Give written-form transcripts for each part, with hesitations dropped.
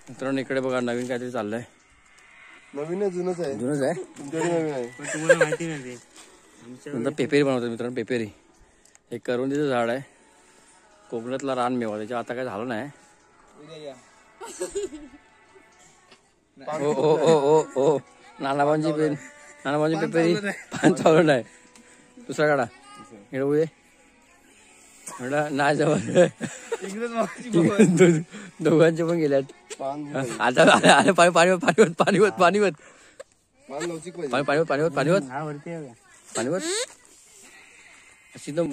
मित्रांनो इकडे बघा नवीन काहीतरी चाललंय. नवीन आहे जुनच आहे? जुनच आहे. नवीन आहे तुम्हाला माहिती नाही नंतर पेपेरी बनवतात मित्रांनो. पेपेरी हे करवंदीचं झाड आहे, कोकणातला रानमेवा. त्याच्या आता काय झालं नाही. ओ ओ ओ ओ ओ नानाबांची पेपेरी पान चालू नाही. दुसरा काढा येऊ दे नाही जवळ. दोघांचे पण गेल्यात. आता पाणीवत अशी तर.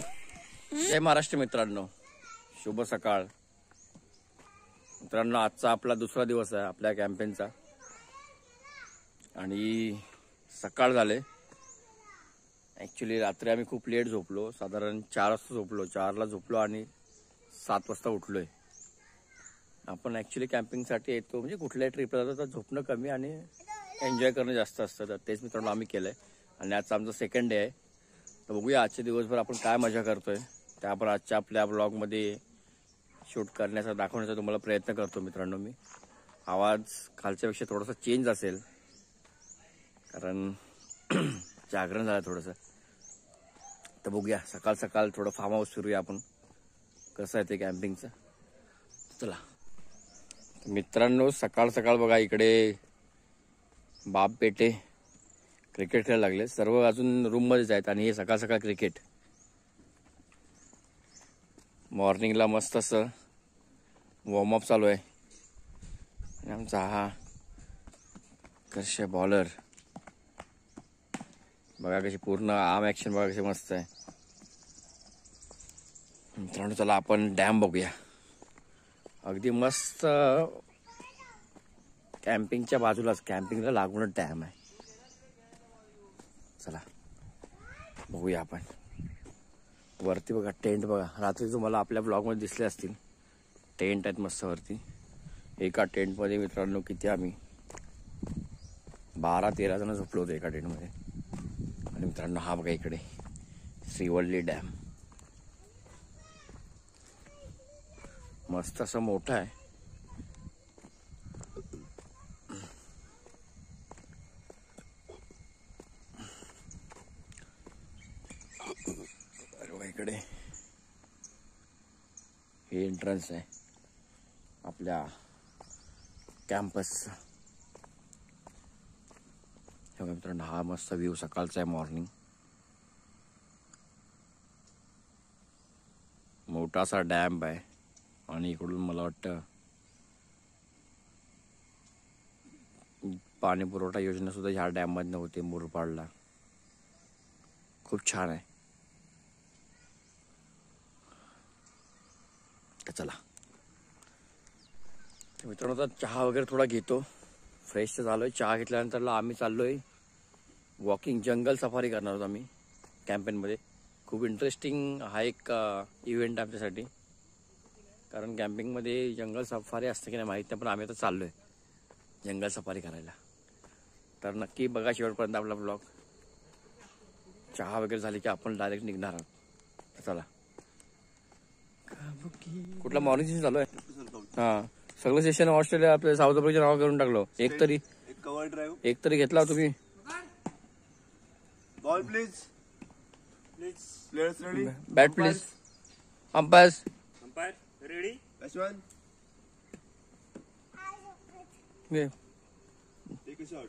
जय महाराष्ट्र मित्रांनो, शुभ सकाळ मित्रांनो. आजचा आपला दुसरा दिवस आहे आपल्या कॅम्पेनचा आणि सकाळ झाले. ॲक्च्युली रात्री आम्ही खूप लेट झोपलो, साधारण 4 वाजता झोपलो. 4ला झोपलो आणि 7 वाजता उठलोय. आपण ॲक्च्युली कॅम्पिंगसाठी येतो म्हणजे कुठल्याही ट्रिपला जातो तर झोपणं कमी आणि एन्जॉय करणं जास्त असतं. तर तेच मित्रांनो आम्ही केलं आहे आणि आजचा आमचा सेकंड डे आहे. तर बघूया आजच्या दिवसभर आपण काय मजा करतोय ते आपण आजच्या आपल्या ब्लॉगमध्ये शूट करण्याचा दाखवण्याचा तुम्हाला प्रयत्न करतो मित्रांनो. मी आवाज खालच्यापेक्षा थोडासा चेंज असेल कारण जागरण झालं थोडंसं. तर बघूया सकाळ सकाळ थोडं फार्म हाऊस फिरूया आपण, कसं आहे ते कॅम्पिंगचं. चला मित्रांनो, सकाळ सकाळ बघा इकडे बाप बेटे क्रिकेट खेळायला लागले. सर्व अजून रूममध्येच आहेत आणि हे सकाळ सकाळ क्रिकेट. मॉर्निंगला मस्त असं वॉर्मअप चालू आहे आणि आमचा हा कसे बॉलर बघा, कशी पूर्ण आर्म ॲक्शन बघा कशी मस्त आहे मित्रांनो. चला आपण डॅम बघूया. अगदी मस्त कॅम्पिंगच्या बाजूलाच, कॅम्पिंगला लागूनच डॅम आहे. चला बघूया आपण. वरती बघा टेंट बघा, रात्री तुम्हाला आपल्या ब्लॉगमध्ये दिसले असतील. टेंट आहेत मस्त वरती. एका टेंटमध्ये मित्रांनो किती आम्ही 12-13 जण झोपलो होतो एका टेंटमध्ये. आणि मित्रांनो हा बघा इकडे श्रीवल्ली डॅम मस्त असं मोठा आहे. इकडे हे एंट्रन्स आहे आपल्या कॅम्पसचा. मित्रांनो हा मस्त व्ह्यू सकाळचा आहे. मॉर्निंग मोठासा डॅम आहे आणि इकडून मला वाटतं पाणी पुरवठा योजना सुद्धा ह्या डॅम मध्ये होते मुरबाडला. खूप छान आहे. चला मित्रांनो आता चहा वगैरे थोडा घेतो, फ्रेश तर झालोय. चहा घेतल्यानंतर आम्ही चाललोय वॉकिंग, जंगल सफारी करणार आहोत आम्ही कॅम्पेनमध्ये. खूप इंटरेस्टिंग हा एक इव्हेंट आमच्यासाठी, कारण कॅम्पिंगमध्ये जंगल सफारी असते की नाही माहीत नाही, पण आम्ही आता चाललोय जंगल सफारी करायला. तर नक्की बघा शेवटपर्यंत आपला ब्लॉग. चहा वगैरे झाली की आपण डायरेक्ट निघणार आहोत. चला. कुठला मॉर्निंग सेशन चालू आहे? हा सगळं सेशन ऑस्ट्रेलिया आपल्या साऊथ आफ्रिकेच्या नाव करून टाकलो. एक तरी घेतला तुम्ही. Ball please. Players ready. Bat please. Umpire ready. Ashwin take a shot.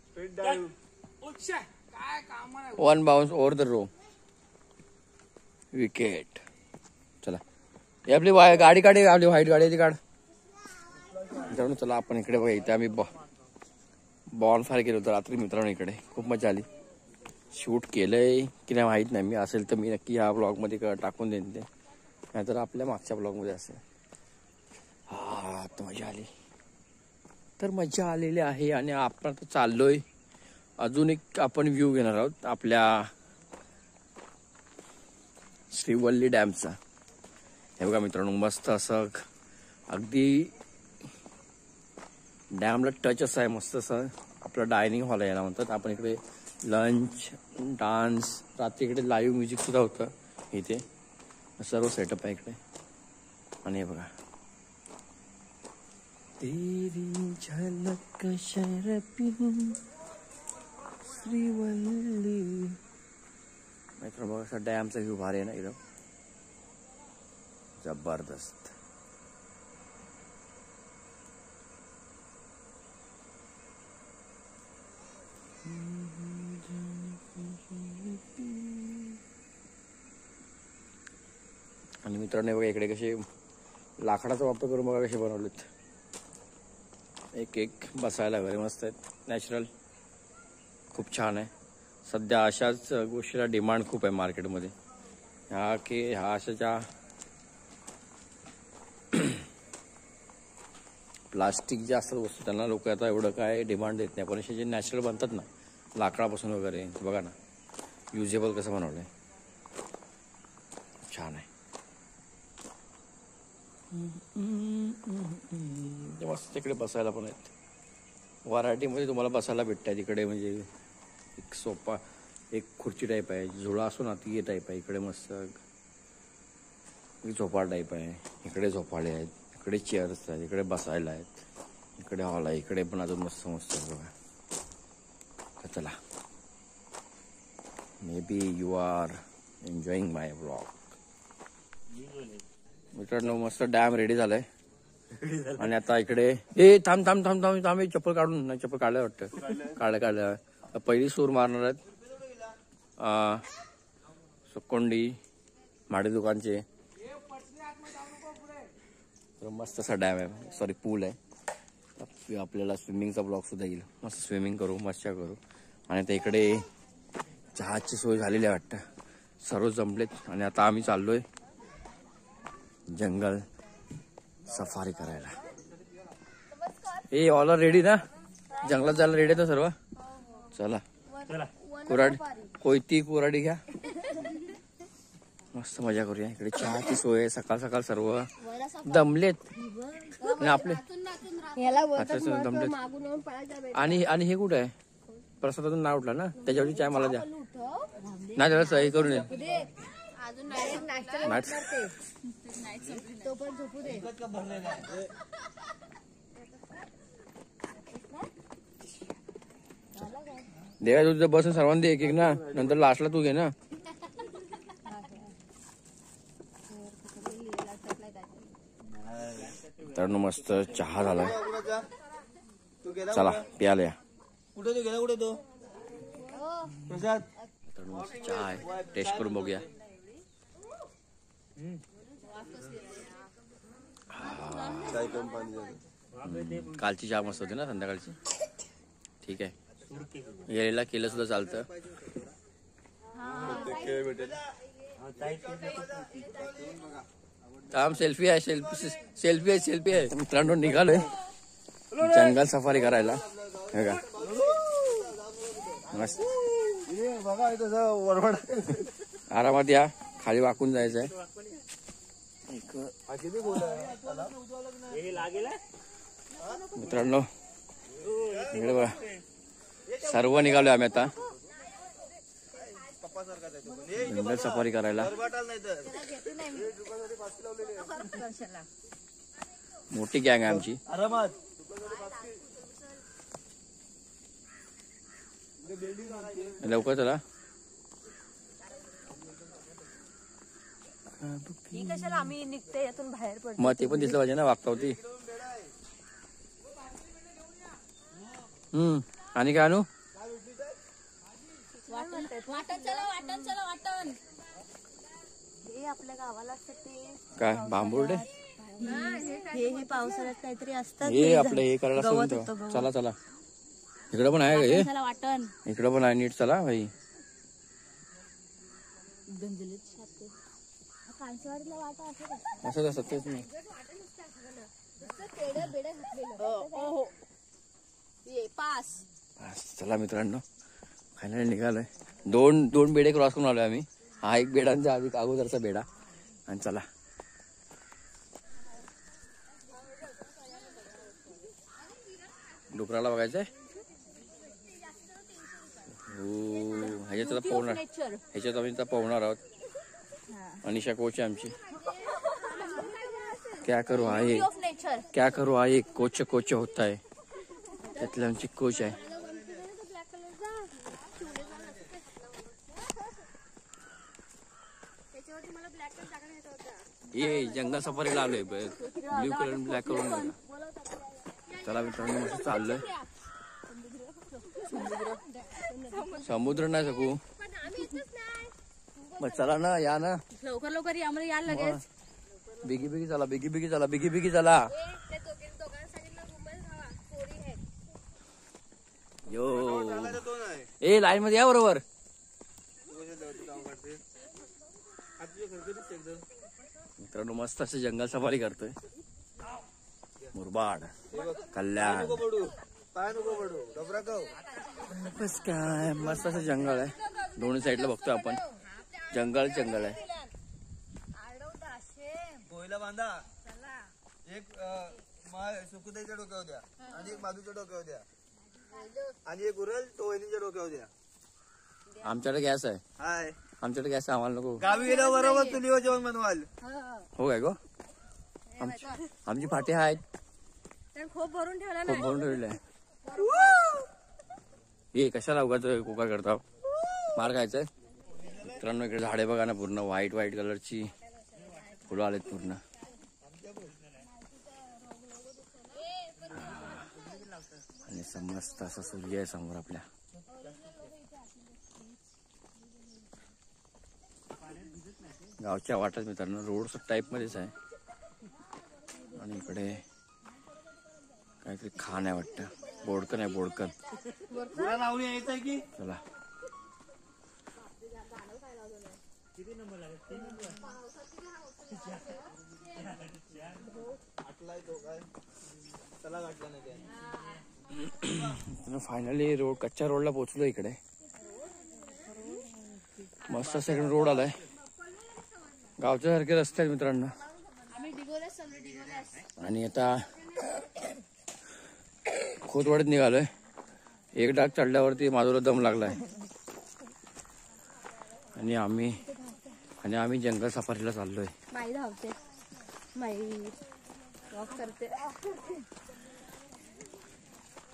Straight down. काय काम आहे. 1 bounce over the row. Wicket. चला हे आपली गाडी काढे, आपली व्हाईट गाडी ती काढ. मित्रांनो चला आपण इकडे बघा, इथे आम्ही बॉन फायर केलं होतं रात्री मित्रांनो. इकडे खूप मजा आली. शूट केलंय की नाही माहीत नाही, मी असेल तर मी नक्की ह्या ब्लॉगमध्ये टाकून देईन ते, नाहीतर आपल्या मागच्या ब्लॉगमध्ये असेल. हा तर मजा आली. तर मजा आलेली आहे आणि आपण आता चाललोय अजून एक आपण व्ह्यू घेणार आहोत आपल्या श्रीवल्ली डॅमचा. हे बघा मित्रांनो मस्त असं अगदी डॅमला टच असं आहे. मस्त असं आपलं डायनिंग हॉल आहे याला म्हणतात. आपण इकडे लंच, डान्स, रात्री इकडे लाईव्ह म्युझिक सुद्धा होतं. इथे सर्व सेटअप आहे इकडे. आणि हे बघा तेरी झलक शरपिन श्रीवल्ली. मित्र बघा असा डॅमचा व्ह्यू भारी आहे ना एकदम जबरदस्त. आणि मित्रांनो बघा इकडे कसे लाकडाचा वापर करून बघा कसे बनवलेत. एक एक बसायला वगैरे मस्त आहेत. नॅचरल खूप छान आहे. सध्या अशाच गोष्टीला डिमांड खूप आहे मार्केटमध्ये. ह्या अशाच्या प्लास्टिक जे असतात वस्तू त्यांना लोक आता एवढं काय डिमांड देत नाही. पण असे जे नॅचरल बनतात ना लाकडापासून वगैरे बघा ना युजेबल कसं बनवलंय. छान आहे. मस्त तिकडे बसायला पण आहेत. व्हरायटीमध्ये तुम्हाला बसायला भेटत आहे तिकडे. म्हणजे एक सोफा एक खुर्ची टाईप आहे. झुळा असतो ना ती टाईप आहे. इकडे मस्त झोपाळ टाईप आहे. इकडे झोपाळे आहेत. इकडे चेअर्स आहेत. इकडे बसायला आहेत. इकडे हॉल आहे. इकडे पण अजून मस्त मस्त बघा. चला may be you are enjoying my blog. मित्रांनो मस्त डॅम रेडी झालाय. आणि आता इकडे थांब थांब थांब थांब थांब चप्पल काढून नाही. चप्पल काढलं वाटतं. काढलं पहिली सूर मारणार आहेत सुकोंडी माडे दुकानचे. मस्त असा डॅम आहे. सॉरी पूल आहे. आपल्याला स्विमिंगचा ब्लॉग सुद्धा येईल. मस्त स्विमिंग करू मस्त्या करू. आणि आता इकडे जहाजची सोय झालेली आहे वाटतं. सर्व जमलेत. आणि आता आम्ही चाललोय जंगल सफारी करायला. ऑल आर रेडी ना. जंगलात जायला रेडी आहे ना सर्व. चला कुराडी कोयती कुराडी घ्या. मस्त मजा करूया. इकडे चहाची सोय आहे. सकाळ सकाळ सर्व दमलेत आपले. दमलेत. आणि हे कुठे आहे प्रसादातून नाव उठला ना त्याच्यावरची चाय मला द्या. नाही त्याला सही करून ये. देवा तुझं बसून सर्वांनी एक एक ना. नंतर लास्टला तू घे ना. तर मस्त चहा झालाय. चला प्याला या. कुठे तो गेला. कुठे तो प्रसाद. तर मस्त चहा आहे. टेस्ट करून बघूया. कालची चहा मस्त होती ना संध्याकाळची. ठीक आहे. यायला केलं सुद्धा चालतं. काम सेल्फी आहे. सेल्फी आहे. मित्रांनो निघालोय जंगल सफारी करायला. हे का मस्त आरामात या. खाली वाकून जायचंय. मित्रांनो इकडे बघा सर्व निघालोय आम्ही आता जंगल सफारी करायला. मोठी गँग आहे आमची. लवकर चला. कशाला आम्ही निघते यातून बाहेर पडतो. मग ते पण दिसलं पाहिजे ना वागता होती. आणि काय आणू. वाटण हे आपल्या गावाला असतं ते काय बांबुर्डे. हे पावसाळ्यात काहीतरी असतात. हे आपलं हे करायला असतं. चला चला इकडे पण आहे का हे. वाटण इकडे पण आहे. नीट चला भाई. असं असं तेच नाही. चला मित्रांनो फायनली निघालोय. दोन बेडे क्रॉस करून आलोय आम्ही. हा एक बेडांचा आधी अगोदरचा बेडा. आणि चला डोकराला बघायचंय. हो ह्याच्यात आम्ही पोहणार आहोत. अनिशा कोच आहे आमची. क्या करू आहे टीचर क्या करू आई कोच कोच होत आहे त्यातले आमची कोच आहे. ये जंगल सफारीला आलोय ब्ल्यू कलर ब्लॅक कलर बघा. चला मित्रांनो मस्त चाललोय. समुद्र नाही सकू मग चला ना या ना लवकर लवकर या आम्हाला यायला लगेच. बिगी बिगी चला बिगी बिगी चला बिगी बिगी चला. यो ए लाईन मध्ये या बरोबर. मित्रांनो मस्त असं जंगल सफारी करतोय. मुरबाड कल्याण बस काय मस्त असं जंगल आहे. दोन्ही साईडला बघतोय आपण जंगल जंगल आहे. गोयला बांधा एक सुकुताईच्या डोक्यावर द्या आणि एक बाजूच्या डोक्यावर द्या आणि एक उरल तो वहिनीच्या डोक्यावर द्या. आमच्याकडे गॅस आहे. हाय आमच्याकडे गॅस आहे आम्हाला नको. गावी गेल्यावर बरोबर चुलीवर जेवण बनवाल. हो काय गो आमची फाटी आहेत खूप भरून ठेवला खूप भरून ठेवले आहे. ये कशाला उगाच कोका करता मार खायचंय. मित्रांनो इकडे झाडे बघा ना पूर्ण व्हाईट व्हाईट कलरची फुलं आलेत पूर्ण. आणि समस्त असा सूर्य आहे समोर आपल्या. गावच्या वाटत मित्रांनो रोड टाईप मध्येच आहे आणि इकडे काहीतरी खाण आहे वाटतं. बोडकन आहे बोडकन. लावणी यायचं आहे की चला फायनली रोड कच्च्या रोडला पोहोचलो. इकडे मस्त असं इकडे रोड आलाय. गावच्या सारखे रस्ते आहेत मित्रांनो. आणि आता खोतवाडीत निघालोय. एक डाग चढल्यावरती माझ्यावर दम लागलाय आणि आम्ही जंगल सफारीला चाललोय. माई धावते माई वॉक करते.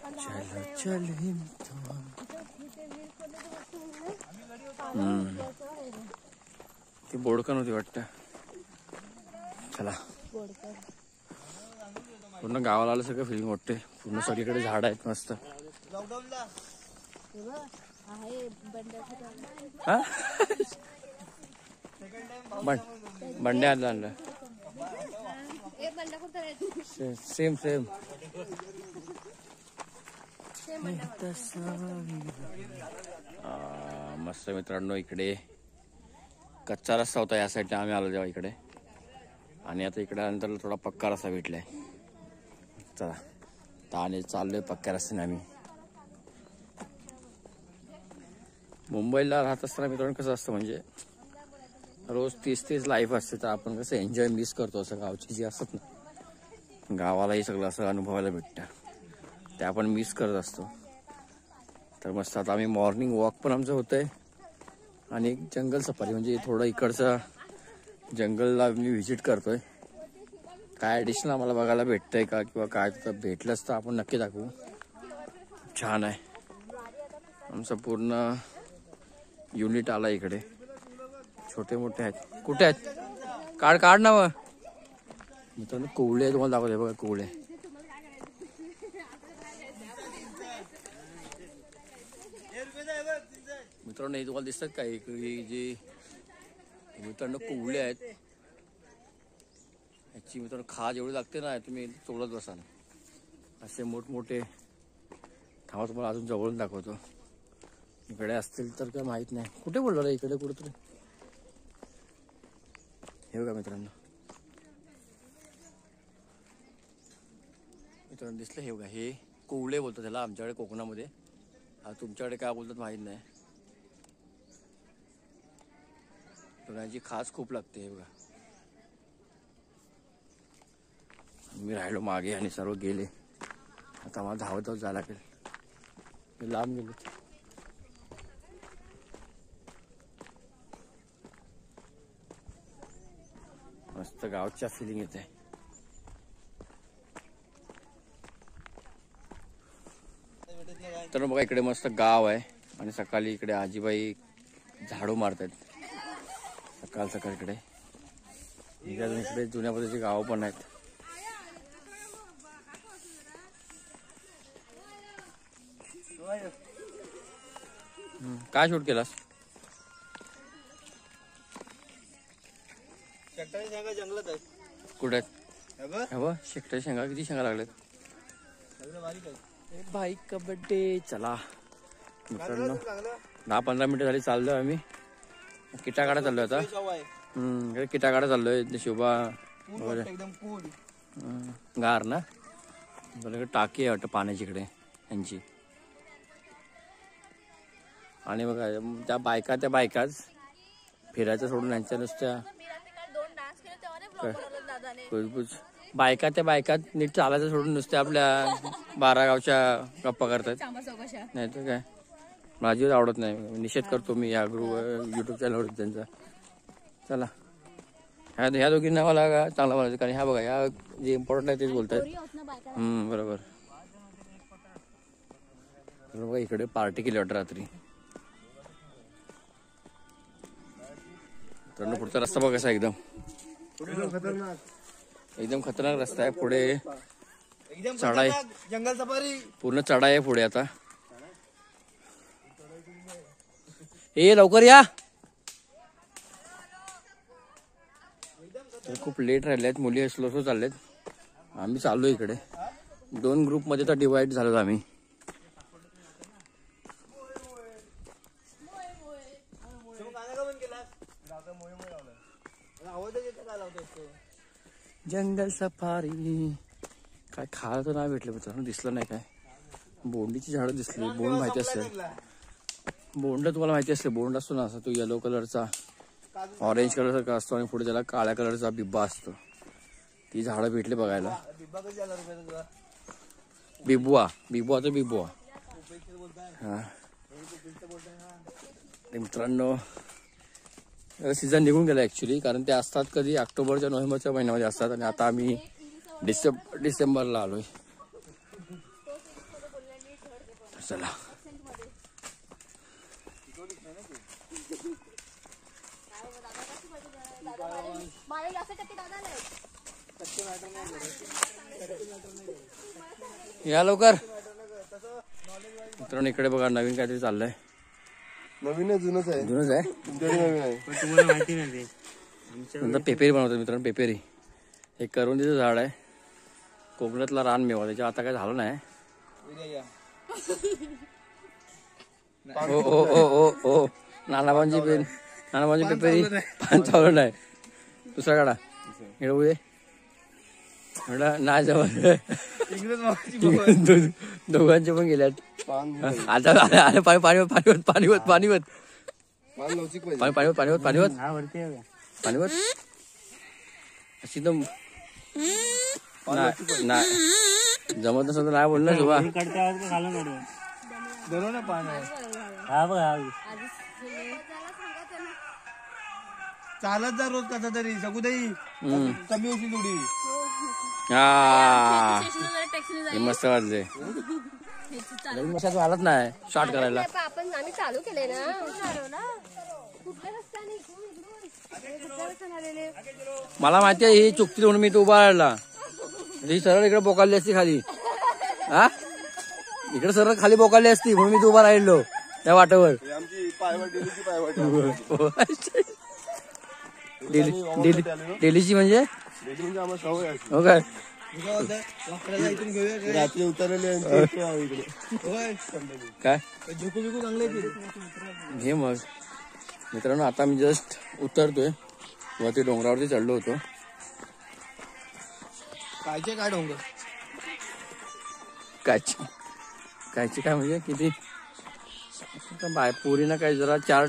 चलो चल ती बोडकन होती वाटतं. चला पूर्ण गावाला आलं सगळं फिलिंग वाटते. पूर्ण सगळीकडे झाड आहेत मस्त. लॉकडाऊनला हा बंड्या आणलं सेम सेम मस्त मित्रांनो. इकडे कच्चा रस्ता होता या साईडने आम्ही आलो तेव्हा इकडे. आणि आता इकडे आल्यानंतर थोडा पक्का रस्ता भेटलाय. चला ताने चाललोय पक्क्या रस्त्याने आम्ही. मुंबईला राहत असताना मित्रांनो कसं असतं म्हणजे रोज 30 लाईफ असते. तर आपण कसं एन्जॉय मिस करतो असं गावची जी असतात ना. गावालाही सगळं असं अनुभवायला भेटतं ते आपण मिस करत असतो. तर मस्त आता आम्ही मॉर्निंग वॉक पण आमचं होतंय आणि एक जंगल सफारी म्हणजे थोडं इकडचं जंगलला मी व्हिजिट करतोय. काय ॲडिशनल आम्हाला बघायला भेटतंय का किंवा काय तर भेटलंच तर आपण नक्की दाखवू. छान आहे आमचं पूर्ण युनिट आला इकडे. छोटे मोठे आहेत. कुठे आहेत काढ ना मग. मित्रांनो कोवळे तुम्हाला दाखवते बघा कोवळे. मित्रांनो हे तुम्हाला दिसतात का जी मित्रांनो कोवळे आहेत. याची मित्रांनो खाज एवढी लागते ना तुम्ही तोडत बसाल. असे मोठमोठे थांबा तुम्हाला अजून जवळून दाखवतो. इकडे असतील तर काय माहित नाही. कुठे बोललो इकडे कुठेतरी. हे बघा मित्रांनो दिसलं. हे बघा हे कोवळे बोलतात त्याला आमच्याकडे कोकणामध्ये. तुमच्याकडे काय बोलतात माहित नाही. याची खास खूप लागते. हे बघा मी राहिलो मागे आणि सर्व गेले. आता मला धावत जायला लागेल. मी लांब गेलो. मस्त गावच्या फिलिंग येते. मित्रांनो बघा इकडे मस्त गाव आहे आणि सकाळी इकडे आजीबाई झाडू मारतात सकाळ सकाळ इकडे. इकडे जुन्या पद्धतीची गाव पण आहेत. काय शूट केलास? शेकटाची शेंगा जंगलात आहे. कुठे शेकट्या शेंगा किती शेंगा लागल्यात? बाईक कबड्डी. चला मित्रांनो 10-15 मिनिटं झाली चाललोय आम्ही. किटागाडा चाललोय आता. किटागाडा चाललोय. शोभा एकदम कूल गार ना बरं. टाकी आहे वाटतं पाण्याची इकडे यांची. आणि बघा त्या बायकाच फिरायचं सोडून यांच्या नुसत्या बायका नीट चालायचं सोडून नुसत्या आपल्या 12 गावच्या गप्पा करतात. नाही तर काय माझी आवडत नाही. निषेध करतो मी या युट्यूब चॅनलवर त्यांचा. चला ह्या दोघींना मला चांगला बोलायचं कारण ह्या बघा ह्या जे इम्पॉर्टंट आहे तेच बोलतात. बरोबर. बघा इकडे पार्टी केली वाटतं रात्री. पुढचा रस्ता बघा कसा एकदम खतरनाक रस्ता आहे. पुढे चढाई जंगल सफारी पूर्ण चढाई आहे पुढे. आता ए लवकर या. खूप लेट राहिले आहेत. मुली स्लो चाललेत. आम्ही चाललो इकडे 2 ग्रुप मध्ये तर डिवाइड झालो आम्ही. जंगल सफारी काय खायला तर नाही भेटलं मित्रांनो. दिसलं नाही काय. बोंडीची झाडं दिसली. बोंड माहिती असेल. बोंड तुम्हाला माहिती असते. बोंड असतो ना असा तो येलो कलरचा ऑरेंज कलरचा असतो आणि पुढे त्याला काळ्या कलरचा बिब्बा असतो. ती झाडं भेटली बघायला. बिबुआ तर बिबुआ. हा मित्रांनो सीझन निघून गेला ऍक्च्युली कारण ते असतात कधी ऑक्टोबरच्या नोव्हेंबरच्या महिन्यामध्ये असतात आणि आता आम्ही डिसेंबरला आलोय. चला या लवकर. मित्रांनो इकडे बघा नवीन काहीतरी चाललंय. नवीन आहे जुनच आहे? जुनच आहे. नवीन आहे. तुम्हाला माहिती नाही नंतर पेपेरी बनवतात मित्रांनो. पेपेरी एक करवंदीचं झाड आहे. कोकणातला रानमेवा. त्याच्या आता काय झालं नाही. ओ नानाबांची पेपेरी पान चालू नाही. दुसरा काढा येऊ दे नाही जवळ. दोघांचे पण गेल्यात. आता पाणीवत अशी तर जमत नसं तर नाही बोलणार शोभा. चालत जा रोज कसा तरी सगुदाई कमी होती थोडी. हा मस्त वाजले. मशाच आलत नाही शॉर्ट करायला. आपण आम्ही चालू केले ना. मला माहिती आहे ही चुकती म्हणून मी तो उभा राहिला. ही सरळ इकडे बोकाळली असती खाली. हा इकडे सरळ खाली बोकाळली असती म्हणून मी तो उभा राहिलो त्या वाटेवर. डेलीची म्हणजे हो काय रात्री उतरले काय झोकू बिकू चांगले घे मग. मित्रांनो आता मी जस्ट उतरतोय. वरती डोंगरावरती चढलो होतो. कायचे काय डोंगर कायची काय म्हणजे किती बाय पोरीना काय जरा 4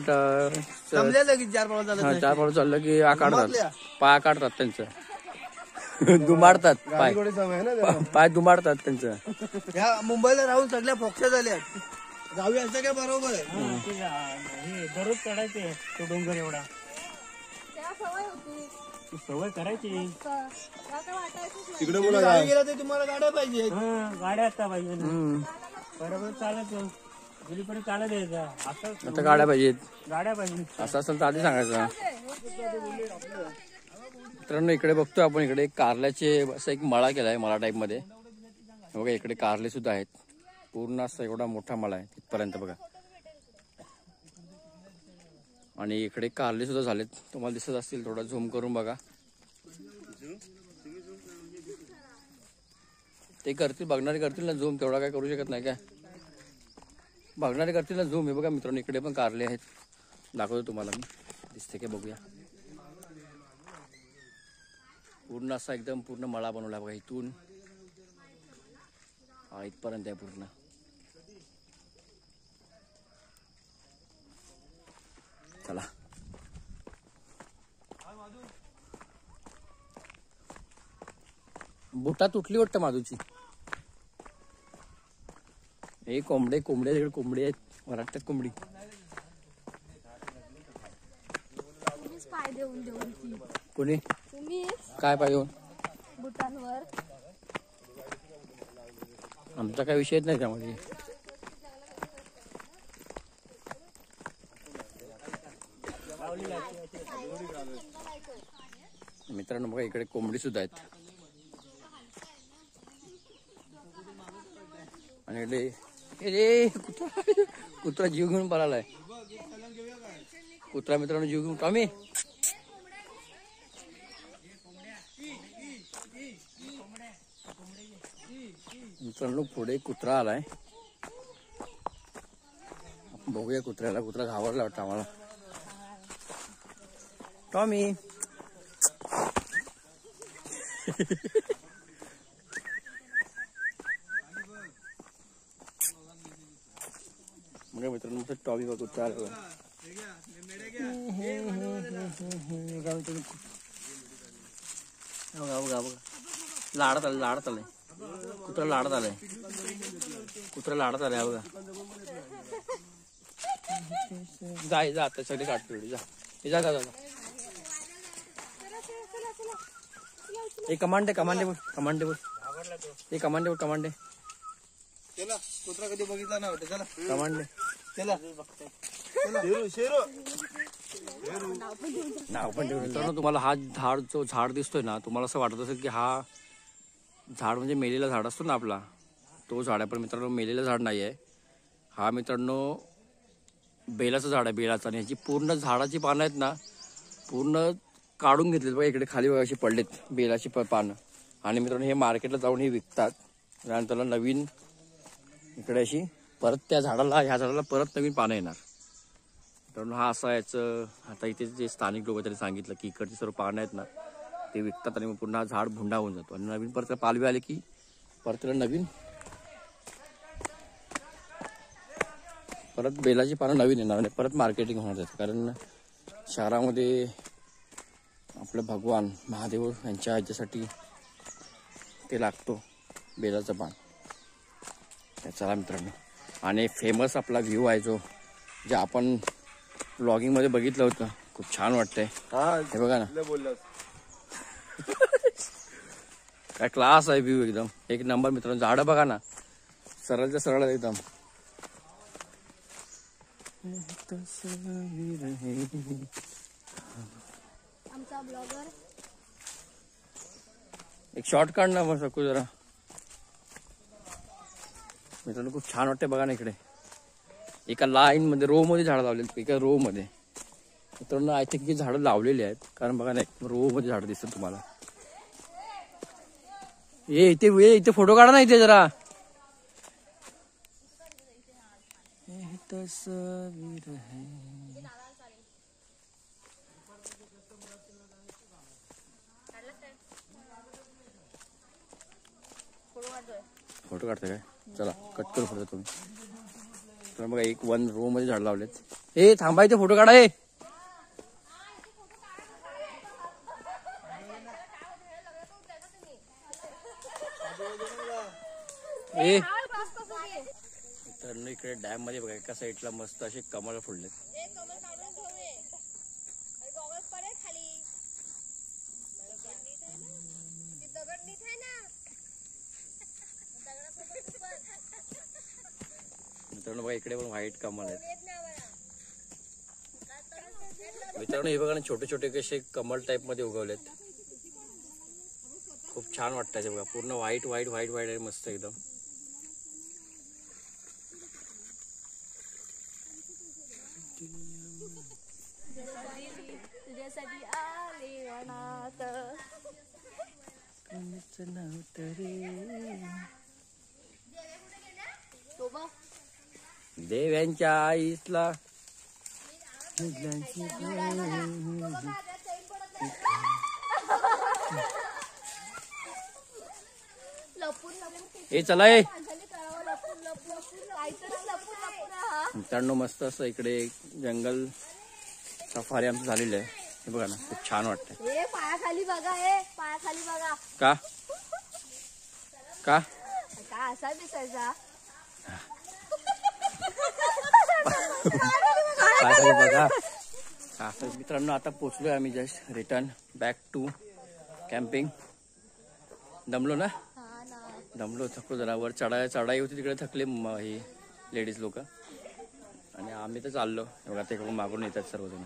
पावलं चाललं की काढतात पाय काढतात त्यांचं. दुमाडतात पाय दुमाडतात त्यांचं. ह्या मुंबईला राहून सगळ्या फोक्ष्या झाल्या. जाऊया असं काय बरोबर आहे. दररोज चढायचे तो डोंगर एवढा. सवय करायची. तिकडे गेला ते तुम्हाला गाड्या पाहिजे. गाड्या आता पाहिजे. बरोबर चालत गेलीकडे चालत यायचं असं आता गाड्या पाहिजेत. गाड्या पाहिजे. असं असेल तर आधी सांगायचं. मित्रांनो इकडे बघतोय आपण, इकडे एक कारल्याचे असं एक मळा केलाय मळा टाईप मध्ये. बघा इकडे कारले सुद्धा आहेत. पूर्ण असं एवढा मोठा मळा आहे तिथपर्यंत बघा. आणि इकडे कारले सुद्धा झालेत, तुम्हाला दिसत असतील. थोडा झूम करून बघा. ते करतील, बघणारे करतील ना झूम, तेवढा काय करू शकत नाही काय. बघणारे करतील ना झूम. हे बघा मित्रांनो इकडे पण कारले आहेत, दाखवतो तुम्हाला मी. दिसते की बघूया. पूर्ण असा एकदम पूर्ण मळा बनवला बघा. इथून इथपर्यंत आहे पूर्ण. चला बोटा तुटली वाटतं माधूची. हे कोंबडे तिकडे कोंबडी आहेत, महाराष्ट्रात कोंबडी. तुम्हीच पाय देऊन देऊन कोणी तुम्ही काय पाहिजे? बुटांवर आमचा काही विषयच नाही त्यामध्ये. मित्रांनो बघा इकडे कोंबडी सुद्धा आहेत. आणि इकडे कुत्रा जीव घेऊन पळालाय. कुत्रा मित्रांनो जीव घेऊन. टॉमी मित्रांनो पुढे कुत्रा आलाय. बघूया कुत्र्याला. कुत्रा घाबरला वाटतं आम्हाला. टॉमी बघा मित्रांनो टॉमी बघ कुत्रा आला. बघा लाडत आलंय कुत्रा. लाडत आलाय बघा. जा आता सगळे काढतो. जा जा. हे कमांडे बोल. हे कमांडे चला कुत्रा कधी बघितला ना वाटतं. चला कमांडे चला शेरू नाव पण ठेवलं. मित्रांनो तुम्हाला हा झाड दिसतोय ना, तुम्हाला असं वाटत असेल की हा झाड म्हणजे मेलेला झाड असतो ना आपला, तो झाड आहे. पण मित्रांनो मेलेलं झाड नाही आहे हा. मित्रांनो बेलाचं झाड आहे, बेलाचं. आणि ह्याची पूर्ण झाडाची पानं आहेत ना पूर्ण काढून घेतलीत बघा. इकडे खाली बघा अशी पडलेत बेलाची पानं. आणि मित्रांनो हे मार्केटला जाऊन हे विकतात. आणि त्याला नवीन इकडे अशी परत ह्या झाडाला परत नवीन पानं येणार. मित्रांनो हा असा याचं. आता इथे जे स्थानिक लोक त्यांनी सांगितलं की इकडची सर्व पानं आहेत ना ते विकतात आणि मग पुन्हा झाड भुंडा होऊन जातो. आणि नवीन परत पालवी आले की परत त्याला नवीन परत बेलाची पानं नवीन येणार आणि परत मार्केटिंग होणार त्याचं. कारण शहरामध्ये आपलं भगवान महादेव यांच्या ह्याच्यासाठी ते लागतो बेलाचं पान. चला मित्रांनो. आणि फेमस आपला व्ह्यू आहे जो जे आपण ब्लॉगिंग मध्ये बघितलं होतं. खूप छान वाटतंय. हे बघा ना काय क्लास आहे व्ह्यू. एकदम एक नंबर मित्रांनो. झाडं बघा ना सरळच्या सरळ एकदम. आमचा ब्लॉगर एक शॉर्ट काढ ना मग सकू जरा. मित्रांनो खूप छान वाटतंय बघा ना. इकडे एका लाईन मध्ये रो मध्ये झाडं लावलेली. एका रो मध्ये मित्रांनो आय थिंक झाडं लावलेली आहेत. कारण बघा ना रो मध्ये झाडं दिसतात तुम्हाला. इथे फोटो काढा ना इथे जरा. फोटो काढताय काय? चला कट करू फोटो तुम्ही. तर बघा एक वन रो मध्ये झाड लावलेत. हे थांबायचे फोटो काढा. तर इकडे डॅम मध्ये बघा एका साईडला मस्त असे कमळ फुललेत. मित्रांनो बघा इकडे पण व्हाईट कमल आहेत मित्रांनो. हे बघा ना छोटे छोटे कसे कमल टाइप मध्ये उगवलेत. खूप छान वाटतं ते बघा. पूर्ण व्हाईट व्हाईट व्हाईट व्हाईट आहे मस्त एकदम. तुझ्यासाठी आले अनाथ. देव्यांच्या आईसला ए चला ए मित्रांनो मस्त असं इकडे जंगल सफारी आमचं झालेलं आहे. हे बघा ना खूप छान वाटतंय. पायाखाली बघा. पायाखाली बघा. का का काय असा दिसायचा. पायाखाली बघा. मित्रांनो आता पोचलोय आम्ही just return back to camping. दमलो ना. दमलो थकलो जरा. वर चढाई होती तिकडे थकले ही लेडीज लोक आणि आम्ही तर चाललो. बघा तिकडून मागून येतात सर्वजण.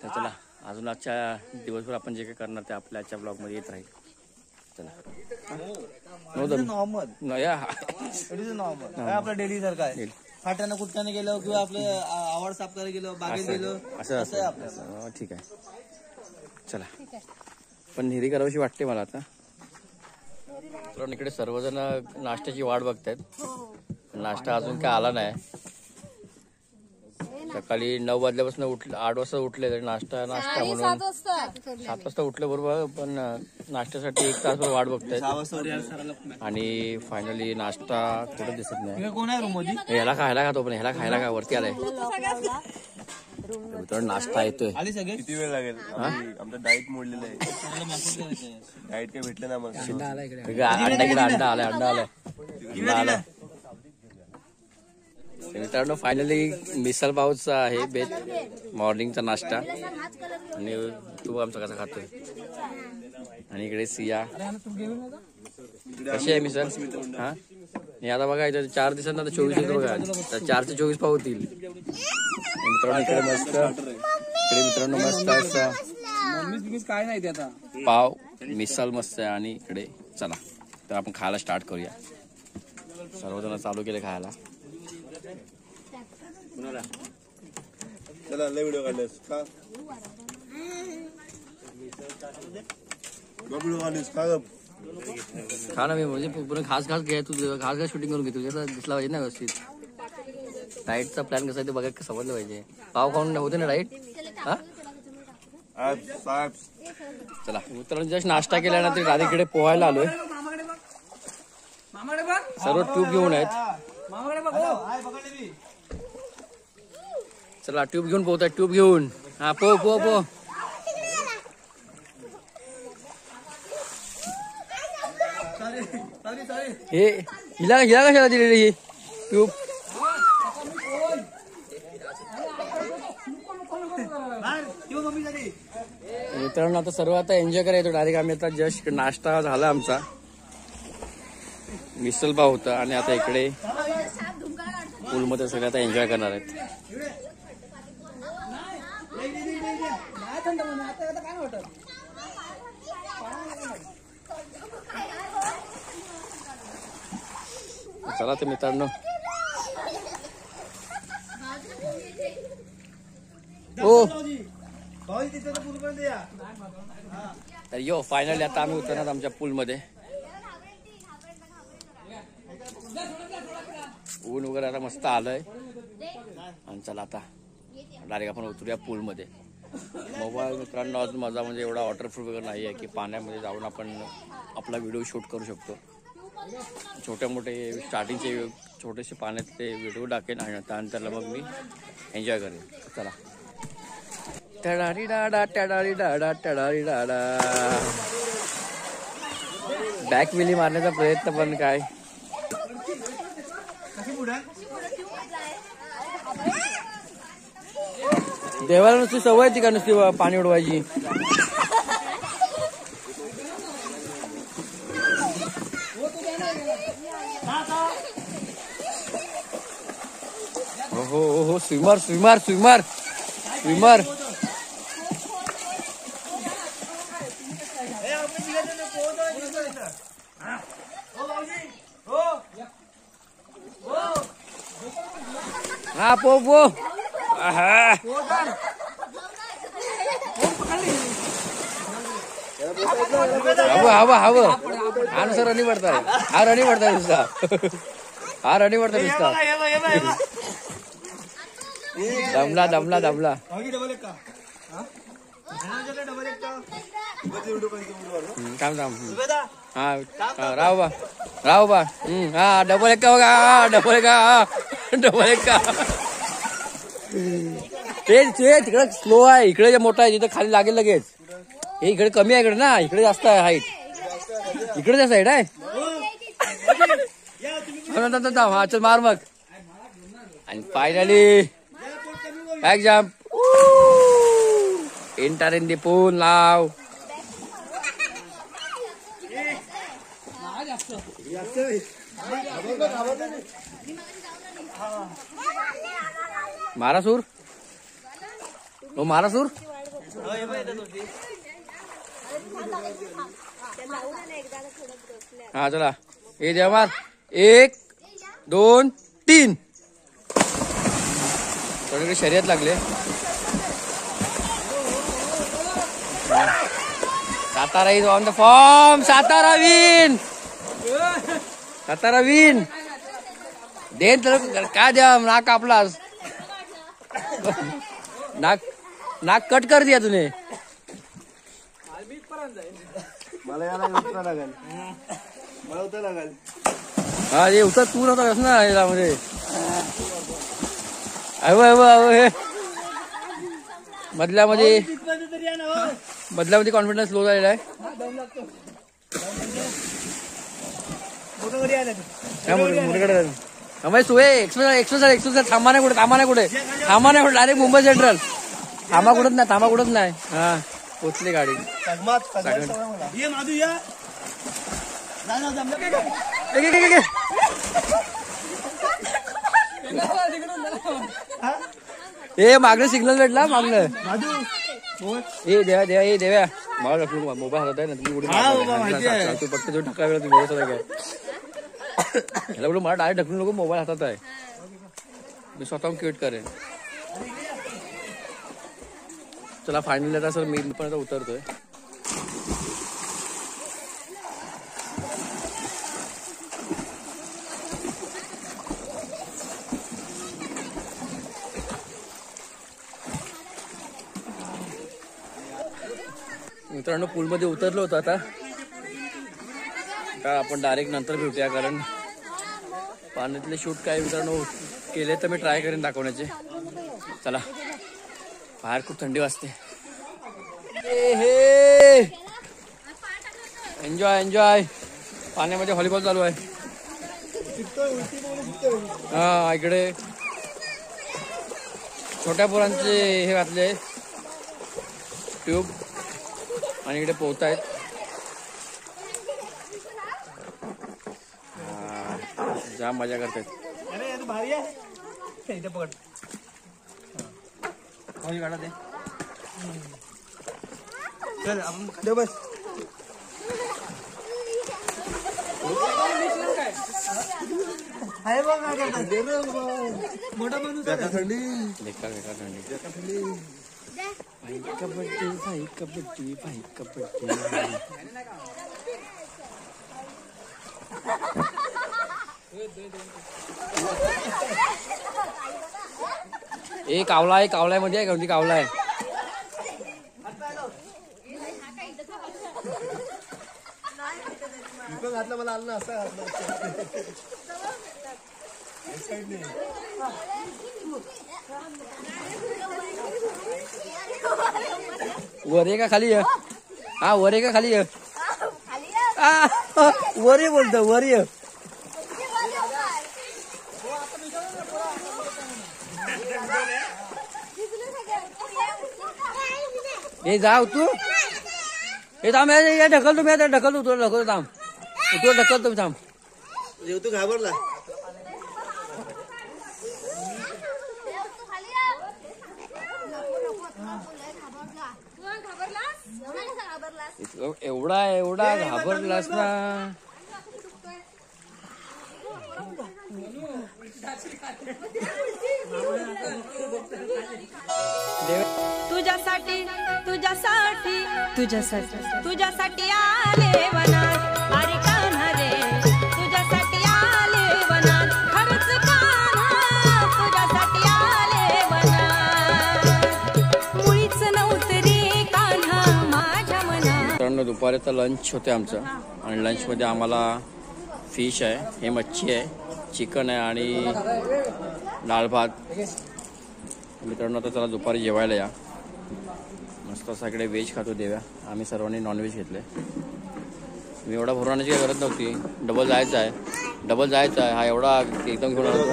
तर चला अजून आजच्या दिवसभर आपण जे काही करणार ते आपल्या आजच्या ब्लॉग मध्ये येत राहील. चला नॉर्मल आपला डेली सारखं आहे. फाट्यानं कुठकाने गेलो किंवा आपलं आवड साफ करायला गेलो, बागेत गेलो, असं असं आहे आपल्याला. ठीक आहे चला. पण हिरी करावीशी वाटते मला आता. तर इकडे सर्वजण नाश्त्याची वाट बघतायत. नाश्ता अजून काय आला नाही. सकाळी 9 वाजल्यापासून 8 वाजता उठले तरी नाश्ता म्हणून 7 वाजता उठले बरोबर. पण नाश्त्यासाठी 1 तासभर वाट बघतायत आणि फायनली नाश्ता कुठं दिसत नाही. कोण आहे रूम मध्ये? ह्याला खायला खातो पण ह्याला खायला का वरती आलाय. मित्रांनो नाश्ता येतोय. आले सगळे. किती वेळ लागेल? आमचं डाएट मोडलेलं आहे. डाएट काय भेटलं ना मग. अंडा आलाय. मित्रांनो फायनली मिसल पावचा आहे बेत मॉर्निंगचा नाश्ता. आणि तू आमचा कसा खातोय. आणि इकडे सिया कशी आहे मिसल. हा आता बघा इथं 4 दिवसांना 24 होतो बघा. तर 4 ते 24 पाव होतील. मित्रांनो इकडे मस्त मित्रांनो मस्त असं काय नाही ते आता पाव मिसल मस्त आहे. आणि इकडे चला तर आपण खायला स्टार्ट करूया. सर्वजण चालू केले खायला. चला लय व्हिडिओ काढलेस का? व्हिडिओ काढलेस का? खा ना. मी म्हणजे पूर्ण खास घे. तुझं खास शूटिंग करून घे. तुझ्या दिसला पाहिजे ना व्यवस्थित. डाएटचा प्लॅन कसा आहे ते बघा समजलं पाहिजे. पाव खाऊन होते ना डाएट. हा चला मित्रांनो जस्ट नाश्ता केल्यानंतर राधेकडे पोहायला आलोय. सर्व ट्यूब घेऊन आहेत. चला ट्यूब घेऊन पोहताय. ट्यूब घेऊन हा पो हे हिला कशाला दिलेली ही ट्यूब. मित्रांनो आता सर्व आता एन्जॉय करायचो. डायरेक्ट आम्ही आता जस्ट नाश्ता झाला आमचा. मिसल पाव होता आणि आता इकडे पूलमध्ये सगळं आता एन्जॉय करणार आहेत. चला तर मित्रांनो हो तर यो फायनली आता आम्ही उतरणार आमच्या पूलमध्ये. ऊन वगैरे आता मस्त आलंय. आणि चला आता डायरेक्ट आपण उतरूया पूलमध्ये. मोबाईल मित्रांनो अजून माझा म्हणजे एवढा वॉटरप्रूफ वगैरे नाही आहे की पाण्यामध्ये जाऊन आपण आपला व्हिडिओ शूट करू शकतो. छोटे मोठे स्टार्टिंगचे छोटेसे पाण्यातले व्हिडिओ टाकेन आणि त्यानंतर मग मी एन्जॉय करेन. चला टडारी डाडा टडारी डाडा टडारी डाडा. बॅक विली मारण्याचा प्रयत्न पण काय देवाला नुसती सवय ती का नुसती पाणी उडवायची. हो हो हो स्विमर स्विमर स्विमर स्विमर हा पो पो हवं हवं हा नुसतं रनिंग पडताय हा रनिंग पडताय नुसता हा रनिंग पडताय नुसता दमला दमला दमला थांब थांब हा राव बा हा डबल एक का बघा डबल एक डबल एक का ते तिकडे स्लो आहे इकडे जे मोठा आहे तिथे खाली लागेल लगेच हे इकडे कमी आहे इकडे ना इकडे जास्त आहे हाईट इकडे जास्त हाईट आहे हा चल मार मग आणि finally back jump enter in the pool नाव मारासूर हो मारासूर हा चला हे द्या मार 1 2 3 थोडीकडे शर्यत लागले Satara is on the form Satara win then तर काय द्या नाक आपलाच नाक कट कर दिया तुने मला याला उतरा लागेल मला उतरा लागेल हा हे उतर तू नव्हता ना यामध्ये हे मधल्यामध्ये कॉन्फिडन्स लो झालेला आहे एक्सप्रेस थांबा नाही कुठे डायरेक्ट मुंबई सेंट्रल थांबा कुठंच नाही हा पोचली गाडी हे मागणं सिग्नल भेटला मागणं ए देव्या मला मोबाईल हातात आहे ना तुम्ही तू पटकन जो ढका वेळा तुम्ही बोलत काय ह्याला बोलू मला डायरेक्ट ढकलून नको मोबाईल हातात आहे मी स्वतःहून क्विट करेन चला फायनली आता सर मी पण आता उतरतोय मित्रांनो पूलमध्ये उतरलो होतो आता का आपण डायरेक्ट नंतर भेटूया कारण पाण्यातले शूट काय मित्रांनो केले तर मी ट्राय करेन दाखवण्याचे चला बाहेर खूप थंडी वाजते एन्जॉय पाण्यामध्ये व्हॉलीबॉल चालू आहे हा इकडे छोट्या पोरांचे हे घातले ट्यूब आणि इकडे पोहतायत जाम मजा करतायत चल आपण खाली बस आहे बघ काय करतात मोठा माणूस आहे थंडी बेकार थंडी भाई कबड्डी ए कावला आहे कावल्यामध्ये आहे कोणती कावला आहे घातलं मला आलं ना असं घातलं वर आहे का खाली आहे हा वर आहे का खाली आहे वर आहे बोलतो वर आहे हे जाऊ तू हे थांब ढकल तुम्ही आता ढकल तुला थांब तुला ढकल तुम्ही थांब तू घाबरला एवढा घाबरलास ना. तुझ्यासाठी तुझ्यासाठी तुझ्यासाठी तुझ्यासाठी आले वनात. अरे कान्हा रे तुझ्यासाठी आले वनात. खरंच कान्हा तुझ्यासाठी आले वनात. मुळीच नव्हतं रे कान्हा माझ्या मनात. मित्रांनो दुपारी तर लंच होते आमचं आणि लंचमध्ये आम्हाला फिश आहे, हे मच्छी आहे, चिकन आहे आणि डाळ भात. मित्रांनो आता चला दुपारी जेवायला या. मस्त सगळे व्हेज खातो देव्या, आम्ही सर्वांनी नॉनव्हेज घेतले. मी एवढा भरवण्याची काही गरज नव्हती. डबल जायचं आहे. हा एवढा एकदम घेऊन आलो.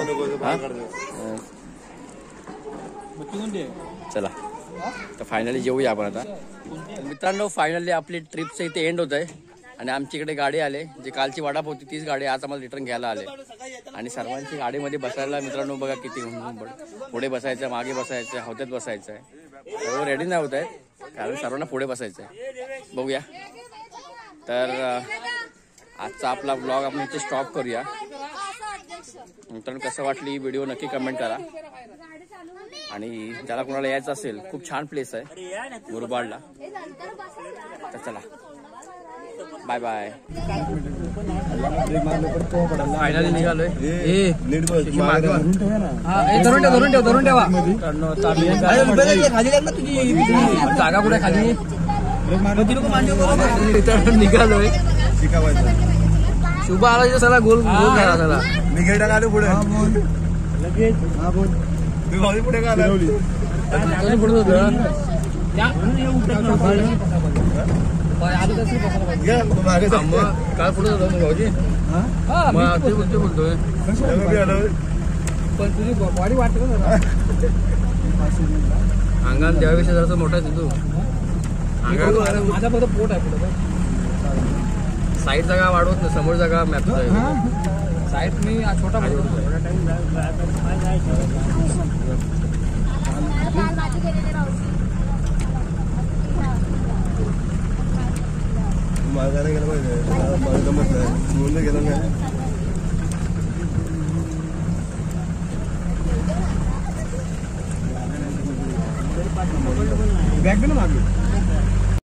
चला तर फायनली जेवूया आपण आता. मित्रांनो फायनली आपली ट्रिपचं इथे एंड होत आहे आणि आमची इकडे गाडी आले. जी कालची वाडाप होती तीच गाडी आज आम्हाला रिटर्न घ्यायला आले. आणि सर्वांची गाडीमध्ये बसायला मित्रांनो बघा किती पुढे बसायचं, मागे बसायचं, हौद्यात बसायचं आहे. सर्व रेडी नाही होत आहेत कारण सर्वांना पुढे बसायचं आहे. बघूया तर आजचा आपला ब्लॉग आपण इथे स्टॉप करूया. मित्रांनो कसं वाटली व्हिडिओ नक्की कमेंट करा. आणि ज्याला कोणाला यायचं असेल खूप छान प्लेस आहे मुरबाडला. तर चला बाय बाय. फायनली निघालोय. धरून ठेवा जागा कुठे खाली निघालोय. शुभ आला सला गोल झाला त्याला निघेल टाका पुढे लगेच पुढे का काय पुढे भाऊजी बोलतोय पण तुझी बॉडी वाटत ना अंगात देवापेक्षा जरा मोठा आहे तू. माझा फक्त पोट आहे पुढे. साईड जागा वाढवत नाही, समोर जागा मॅप साईड मी छोटा मार्गाने गेलं पाहिजे. जमत नाही म्हणून गेलं नाही. बॅग ना मागे